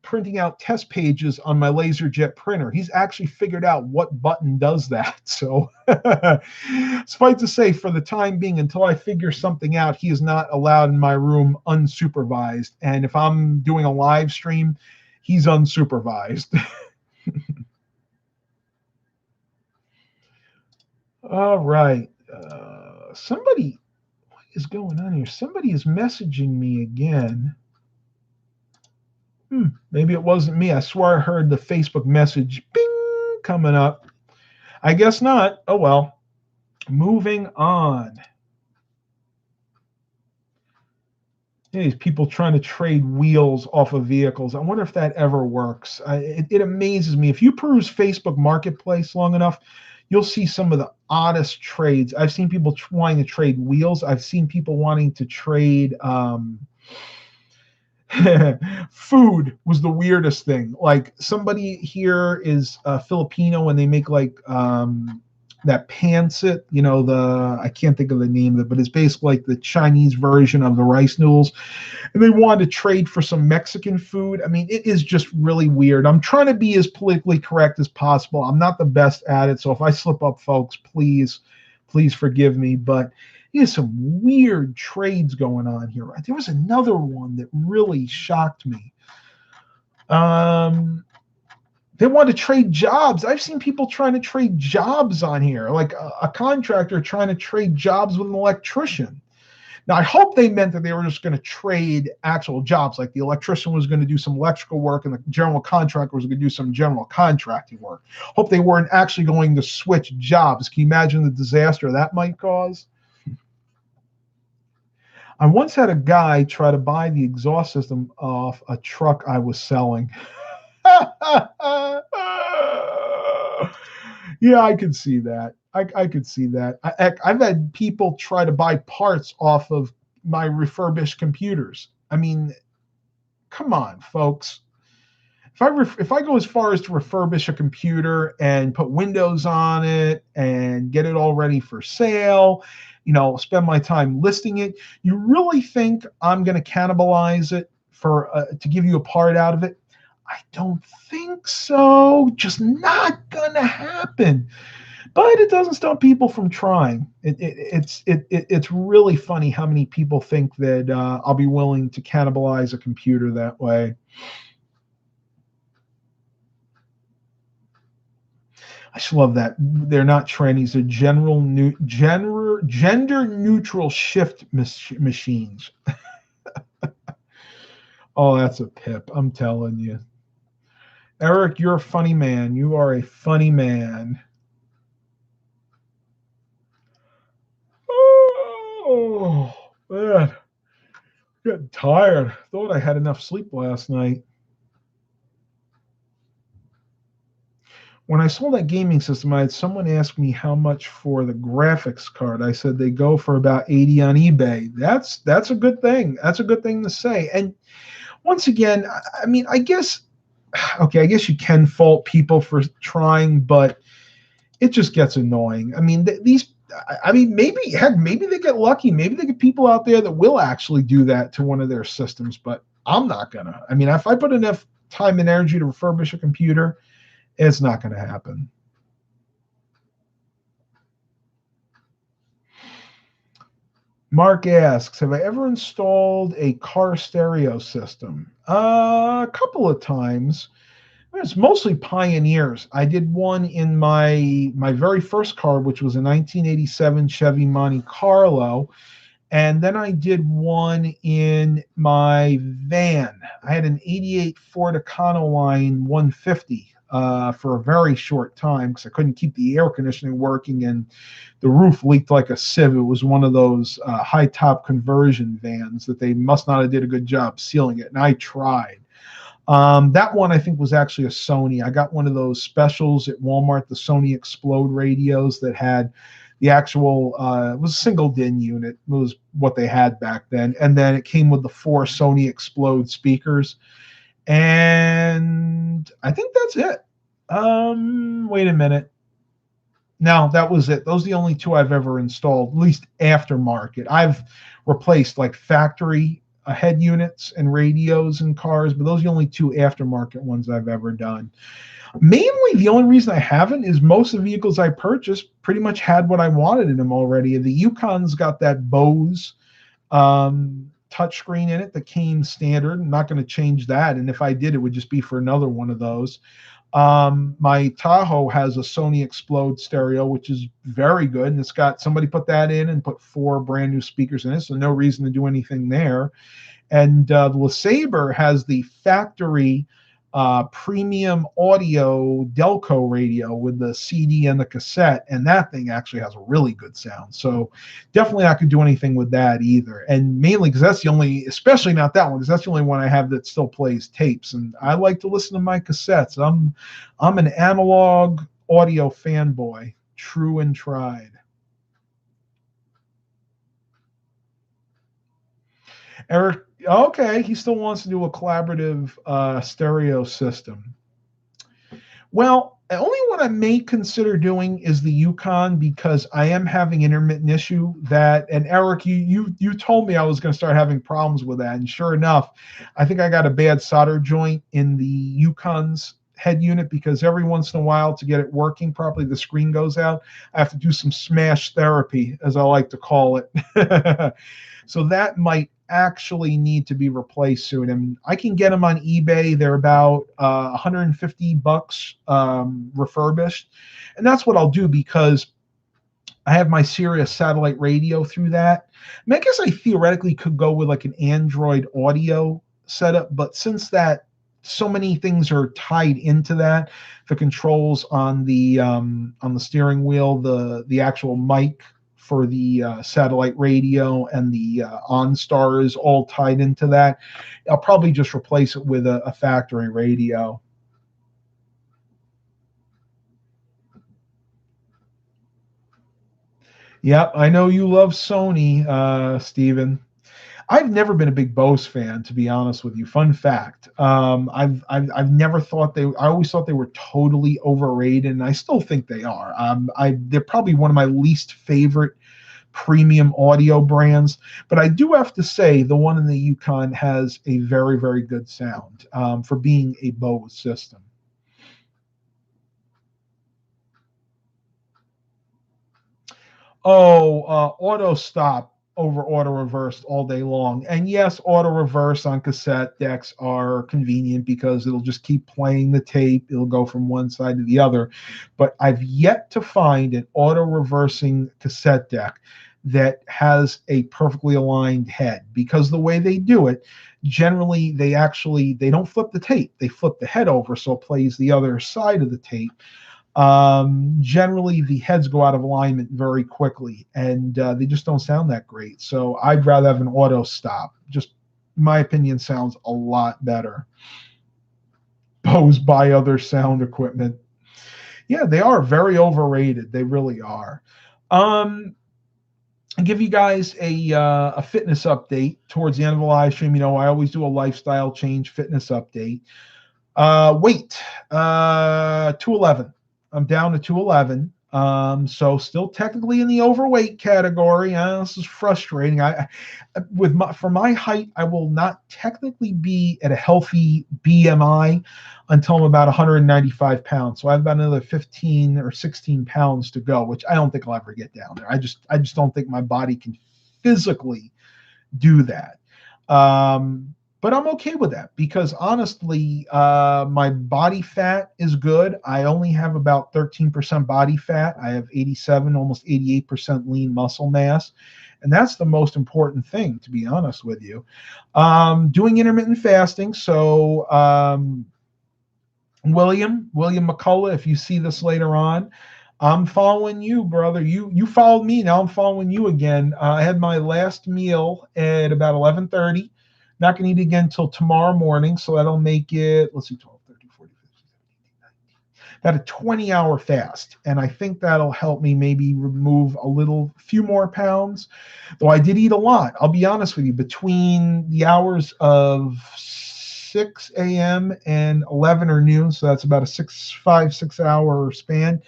printing out test pages on my LaserJet printer. He's actually figured out what button does that. So suffice to say, for the time being, until I figure something out, he is not allowed in my room unsupervised. And if I'm doing a live stream, he's unsupervised. All right. Somebody, what is going on here? Somebody is messaging me again. Maybe it wasn't me. I swear I heard the Facebook message bing coming up. I guess not. Oh well. Moving on. These people trying to trade wheels off of vehicles. I wonder if that ever works. It amazes me. If you peruse Facebook Marketplace long enough, you'll see some of the oddest trades. I've seen people wanting to trade wheels. I've seen people wanting to trade Food was the weirdest thing. Like somebody here is Filipino and they make like that pancit, I can't think of the name of it, but it's basically like the Chinese version of the rice noodles. And they wanted to trade for some Mexican food. I mean, it is just really weird. I'm trying to be as politically correct as possible. I'm not the best at it. So if I slip up, folks, please forgive me. But there's some weird trades going on here. There was another one that really shocked me. They want to trade jobs. I've seen people trying to trade jobs on here, like a contractor trying to trade jobs with an electrician. Now, I hope they meant that they were just going to trade actual jobs, like the electrician was going to do some electrical work and the general contractor was going to do some general contracting work. Hope they weren't actually going to switch jobs. Can you imagine the disaster that might cause? I once had a guy try to buy the exhaust system off a truck I was selling. Yeah, I could see that. I could see that. I've had people try to buy parts off of my refurbished computers. I mean, come on, folks. If I go as far as to refurbish a computer and put Windows on it and get it all ready for sale, spend my time listing it, you really think I'm going to cannibalize it for to give you a part out of it? I don't think so. Just not going to happen. But it doesn't stop people from trying. It's really funny how many people think that I'll be willing to cannibalize a computer that way. I just love that they're not trannies; they're gender neutral shift machines. Oh, that's a pip! I'm telling you, Eric, you're a funny man. You are a funny man. Oh man, getting tired. Thought I had enough sleep last night. When I sold that gaming system, I had someone ask me how much for the graphics card. I said they go for about 80 on eBay. That's a good thing. That's a good thing to say. And once again, I mean, I guess okay, I guess you can fault people for trying, but it just gets annoying. I mean, maybe they get lucky. Maybe they get people out there that will actually do that to one of their systems, but I'm not gonna. I mean, if I put enough time and energy to refurbish a computer, it's not going to happen. Mark asks, have I ever installed a car stereo system? A couple of times. It's mostly Pioneers. I did one in my very first car, which was a 1987 Chevy Monte Carlo. And then I did one in my van. I had an 88 Ford Econoline 150 for a very short time because I couldn't keep the air conditioning working and the roof leaked like a sieve. It was one of those high top conversion vans that they must not have did a good job sealing it. And I tried. That one I think was actually a Sony. I got one of those specials at Walmart, the Sony Explode radios that had the actual it was a single DIN unit. It was what they had back then, and then it came with the 4 Sony Explode speakers, and I think that's it. Wait a minute. No, that was it. Those are the only 2 I've ever installed, at least aftermarket. I've replaced like factory head units and radios in cars, but those are the only 2 aftermarket ones I've ever done. Mainly, the only reason I haven't is most of the vehicles I purchased pretty much had what I wanted in them already. The Yukon's got that Bose touchscreen in it that came standard. I'm not going to change that, and if I did, it would just be for another one of those. My Tahoe has a Sony Explode stereo, which is very good, and it's got somebody put that in and put 4 brand new speakers in it, so no reason to do anything there. And the LeSabre has the factory premium audio Delco radio with the CD and the cassette, and that thing actually has a really good sound. So definitely not going to do anything with that either. And mainly because that's the only, especially not that one, because that's the only one I have that still plays tapes. And I like to listen to my cassettes. I'm an analog audio fanboy, true and tried. Eric Okay, he still wants to do a collaborative stereo system. Well, the only one I may consider doing is the Yukon because I am having intermittent issue that, and Eric, you told me I was going to start having problems with that, and sure enough, I think I got a bad solder joint in the Yukon's head unit because every once in a while to get it working properly, the screen goes out. I have to do some smash therapy, as I like to call it. So that might actually need to be replaced soon. And I can get them on eBay. They're about $150 refurbished. And that's what I'll do because I have my Sirius satellite radio through that. I mean, I guess I theoretically could go with like an Android audio setup, but since that so many things are tied into that, the controls on the steering wheel, the actual mic for the satellite radio, and the OnStar is all tied into that. I'll probably just replace it with a factory radio. Yep, I know you love Sony, Steven. I've never been a big Bose fan, to be honest with you. Fun fact: I've never thought they. I always thought they were totally overrated, and I still think they are. They're probably one of my least favorite premium audio brands. But I do have to say, the one in the Yukon has a very, very good sound for being a Bose system. Oh, auto stop over auto reverse all day long. And yes, auto reverse on cassette decks are convenient because it'll just keep playing the tape. It'll go from one side to the other. But I've yet to find an auto reversing cassette deck that has a perfectly aligned head because the way they do it, generally they don't flip the tape. They flip the head over so it plays the other side of the tape. Generally the heads go out of alignment very quickly, and they just don't sound that great. So I'd rather have an auto stop. Just my opinion sounds a lot better. Bose buy other sound equipment. Yeah, they are very overrated. They really are. I'll give you guys a fitness update towards the end of the live stream. You know, I always do a lifestyle change fitness update. Weight, 211. I'm down to 211. So still technically in the overweight category. This is frustrating. For my height, I will not technically be at a healthy BMI until I'm about 195 pounds. So I have about another 15 or 16 pounds to go, which I don't think I'll ever get down there. I just don't think my body can physically do that. But I'm okay with that because honestly, my body fat is good. I only have about 13% body fat. I have 87, almost 88% lean muscle mass. And that's the most important thing, to be honest with you. Doing intermittent fasting. So, William McCullough, if you see this later on, I'm following you, brother. You followed me. Now I'm following you again. I had my last meal at about 11:30. Not going to eat again until tomorrow morning, so that'll make it, let's see, 12, 13, 14, 15, 17, 18, 19. About a 20-hour fast, and I think that'll help me maybe remove few more pounds. Though I did eat a lot. I'll be honest with you. Between the hours of 6 a.m. and 11 or noon, so that's about a 6 hour span.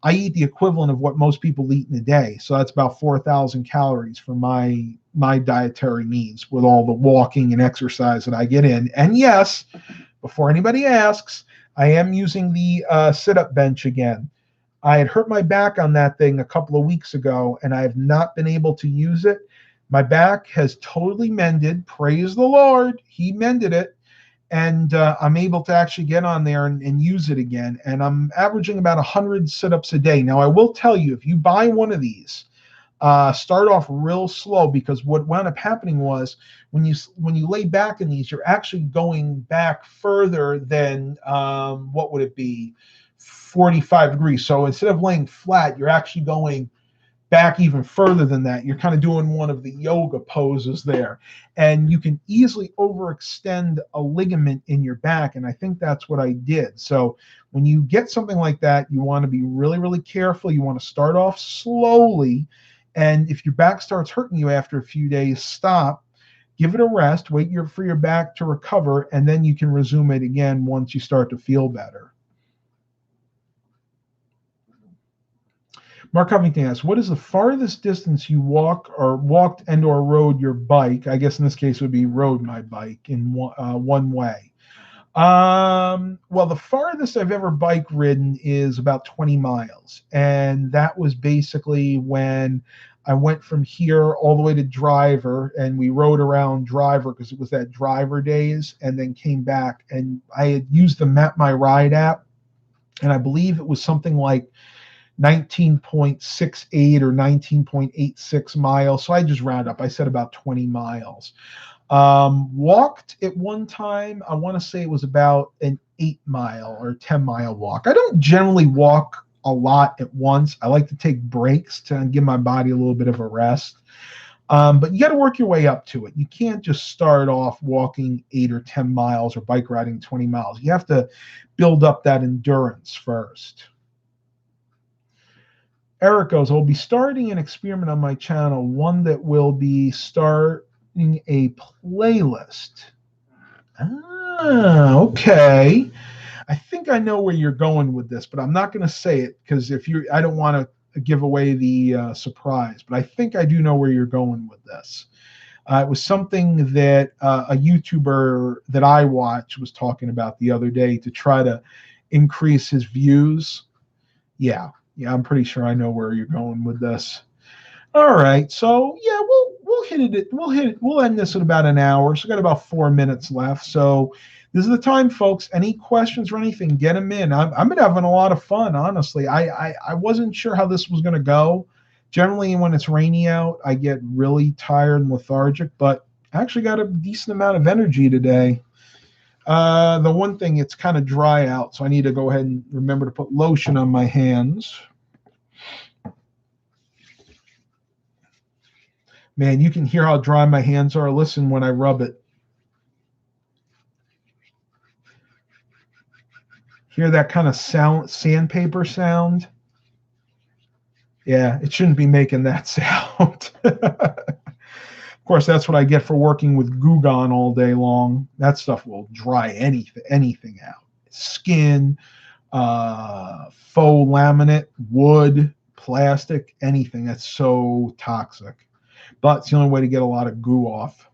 I eat the equivalent of what most people eat in a day. So that's about 4,000 calories for my dietary needs with all the walking and exercise that I get in. And yes, before anybody asks, I am using the sit-up bench again. I had hurt my back on that thing a couple of weeks ago, and I have not been able to use it. My back has totally mended. Praise the Lord. He mended it. And I'm able to actually get on there and use it again. And I'm averaging about 100 sit-ups a day. Now, I will tell you, if you buy one of these, start off real slow, because what wound up happening was when you lay back in these, you're actually going back further than what would it be, 45 degrees. So instead of laying flat, you're actually going back even further than that. You're kind of doing one of the yoga poses there, and you can easily overextend a ligament in your back, and I think that's what I did. So when you get something like that, you want to be really, really careful. You want to start off slowly, and if your back starts hurting you after a few days, stop, give it a rest, wait for your back to recover, and then you can resume it again once you start to feel better. Mark Covington asks, what is the farthest distance you walked and or rode your bike? I guess in this case it would be rode my bike in one way. Well, the farthest I've ever bike ridden is about 20 miles. And that was basically when I went from here all the way to Driver, and we rode around Driver because it was that Driver days, and then came back. And I had used the Map My Ride app, and I believe it was something like 19.68 or 19.86 miles. So I just round up. I said about 20 miles. Walked at one time, I want to say it was about an 8-mile or 10-mile walk. I don't generally walk a lot at once. I like to take breaks to give my body a little bit of a rest. But you got to work your way up to it. You can't just start off walking 8 or 10 miles or bike riding 20 miles. You have to build up that endurance first. Eric goes, I'll be starting an experiment on my channel, one that will be starting a playlist. Okay. I think I know where you're going with this, but I'm not going to say it because I don't want to give away the surprise, but I think I do know where you're going with this. It was something that a YouTuber that I watch was talking about the other day to try to increase his views. Yeah, I'm pretty sure I know where you're going with this. All right, so yeah, we'll hit it. We'll end this at about an hour. So we got about 4 minutes left. So this is the time, folks. Any questions or anything, get them in. I've been having a lot of fun, honestly. I wasn't sure how this was going to go. Generally, when it's rainy out, I get really tired and lethargic, but I actually got a decent amount of energy today. The one thing, it's kind of dry out, so I need to go ahead and remember to put lotion on my hands. Man, you can hear how dry my hands are. Listen when I rub it. Hear that kind of sandpaper sound? Yeah, it shouldn't be making that sound. Of course, that's what I get for working with Goo Gone all day long. That stuff will dry anything out. Skin, faux laminate, wood, plastic, anything. That's so toxic. But it's the only way to get a lot of goo off.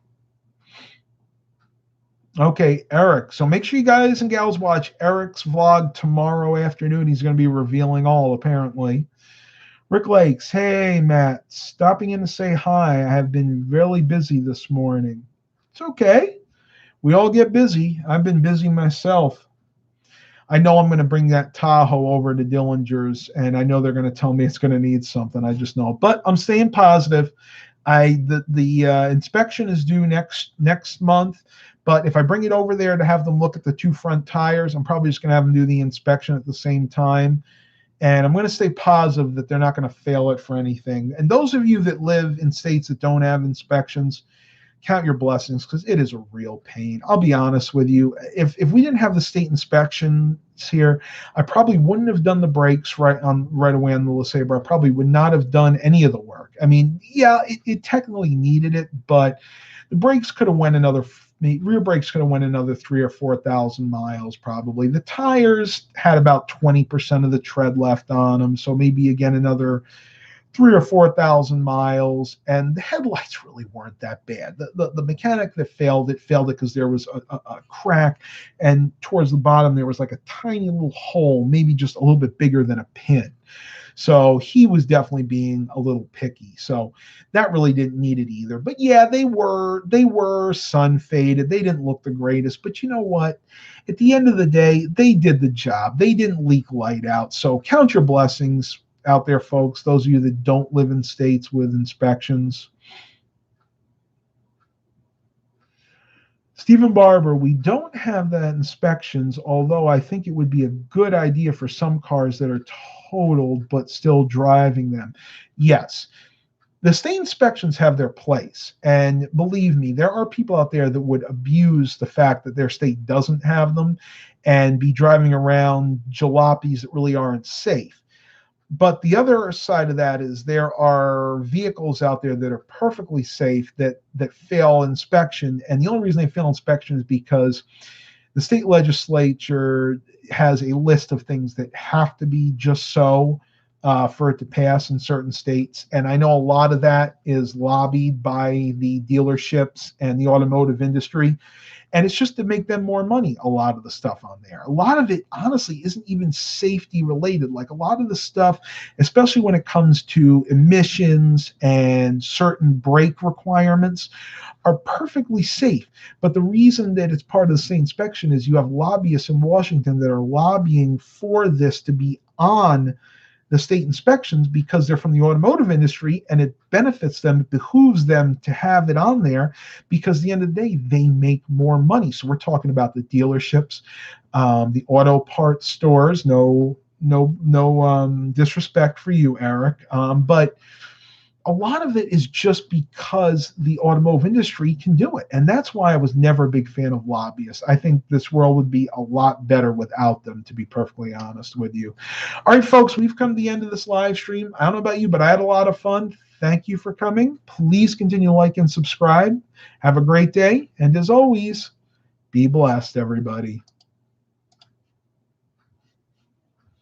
Okay, Eric. So make sure you guys and gals watch Eric's vlog tomorrow afternoon. He's going to be revealing all, apparently. Rick Lakes. Hey, Matt. Stopping in to say hi. I have been really busy this morning. It's okay. We all get busy. I've been busy myself. I know I'm going to bring that Tahoe over to Dillinger's, and I know they're going to tell me it's going to need something. I just know. But I'm staying positive. The inspection is due next month, but if I bring it over there to have them look at the 2 front tires, I'm probably just going to have them do the inspection at the same time. And I'm going to stay positive that they're not going to fail it for anything. And those of you that live in states that don't have inspections, count your blessings, because it is a real pain. I'll be honest with you. If we didn't have the state inspections here, I probably wouldn't have done the brakes right away on the LeSabre. I probably would not have done any of the work. I mean, yeah, it technically needed it, but the brakes could have went another. Rear brakes could have went another 3,000 or 4,000 miles probably. The tires had about 20% of the tread left on them, so maybe again another 3,000 or 4,000 miles, and the headlights really weren't that bad. The mechanic that failed it because there was a crack, and towards the bottom there was like a tiny little hole, maybe just a little bit bigger than a pin. So he was definitely being a little picky. So that really didn't need it either. But yeah, they were sun faded. They didn't look the greatest. But you know what? At the end of the day, they did the job. They didn't leak light out. So count your blessings out there, folks. Those of you that don't live in states with inspections. Stephen Barber, we don't have that inspections, although I think it would be a good idea for some cars that are totaled but still driving them. Yes, the state inspections have their place. And believe me, there are people out there that would abuse the fact that their state doesn't have them and be driving around jalopies that really aren't safe. But the other side of that is there are vehicles out there that are perfectly safe that fail inspection, and the only reason they fail inspection is because the state legislature has a list of things that have to be just so for it to pass in certain states. And I know a lot of that is lobbied by the dealerships and the automotive industry. And it's just to make them more money, a lot of the stuff on there. A lot of it, honestly, isn't even safety related. Like a lot of the stuff, especially when it comes to emissions and certain brake requirements, are perfectly safe. But the reason that it's part of the same inspection is you have lobbyists in Washington that are lobbying for this to be on the state inspections because they're from the automotive industry and it benefits them, it behooves them to have it on there because at the end of the day, they make more money. So we're talking about the dealerships, the auto parts stores. No disrespect for you, Eric, but a lot of it is just because the automotive industry can do it. And that's why I was never a big fan of lobbyists. I think this world would be a lot better without them, to be perfectly honest with you. All right, folks, we've come to the end of this live stream. I don't know about you, but I had a lot of fun. Thank you for coming. Please continue to like and subscribe. Have a great day. And as always, be blessed, everybody.